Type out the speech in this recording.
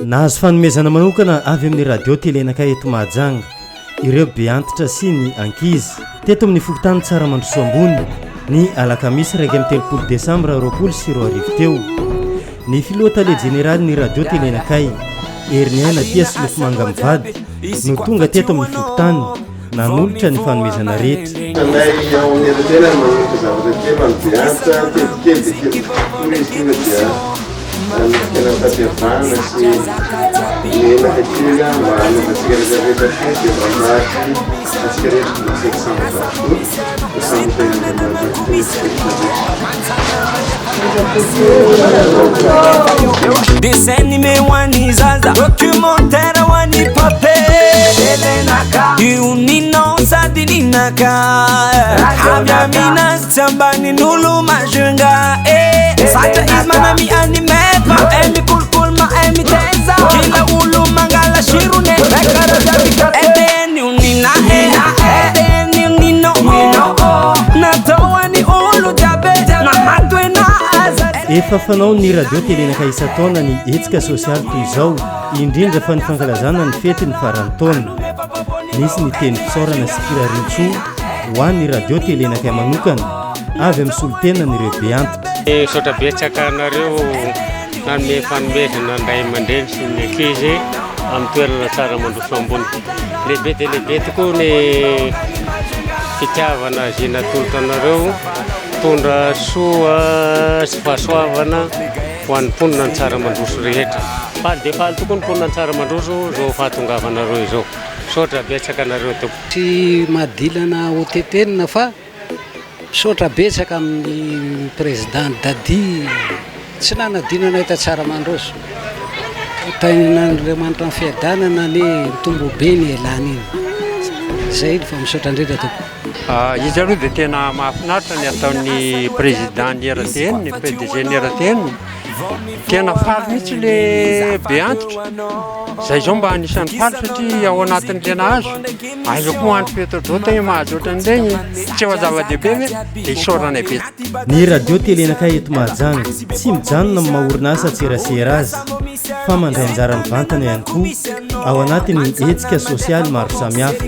nahazo fanomezana manokana avy amin'ny radio telenaka eto Mahajanga ireo be antitra sy ny ankizy teto amin'ny fokotany tsara mandroso ambony ny alakamisy 3 desambra 2020 teo ny filoatale jeneraly ny radio telenakay Herniaina Tias Lofomanga Mivady no tonga teto amin'ny fokotany nanolotra ny fanomezana rehetra Dessin animé wani zaza documentaire wani pape Elenaka Unino sadininaka Habya mina sambani nulu majunga Sacha izmanami anime emi kulkul ma emi teza Kila ulu mangala shirune Bekara jabika Edeni unina Edeni unino Natawani ulu jabe Na matwe na efa fanao ny radio telenaka isa-taona ny hetsika sosialy toy izao indrindra fa ny fankalazana ny fety ny farany taona nisy ny teny fisaorana sy kirarintsoa ho an'ny radio telenaka manokana avy amin'ny solotena ny ireo be antitra sotra betsaka anareo nanome fanomezana ndray mandreny sy ny ankizy amin'ny toerana tsara mandroso ambony lehibe dia lehibe tokoa ny fitiavana zay natolotra anareo tondra soa sy fahasoavana ho an'ny mponina ny tsara mandroso rehetra faly dia faly tokoa ny mponina ny tsara mandroso zao fahatongavanareo izao sotra betsaka anareo tompo tsy madilana hotetenina fa sotra betsaka amin'ny président Dady tsy nanadinana hita tsara mandroso tainan'Andriamanitra ny fiadanana ny mitombo be ny elana iny zay fa misaotra indrindra tompo izy aloha dia tena mahafinaritra ny ataon'ny président ny RTN ny PDG ny RTN tena faly mihitsy le be antitra zay zao mba anisan'ny faly satria ao anatin'le nahazo azo koa andro petrodrota mahazo ohatran'ireny tsy ho zava-dehibe hoe dia isaorana be ny radio telenaka eto Mahajanga tsy mijanona amin'ny maha-orinasa tserasera azy fa mandray anjara mivantana ihany koa ao anatin'ny hetsika sosialy maro samihafa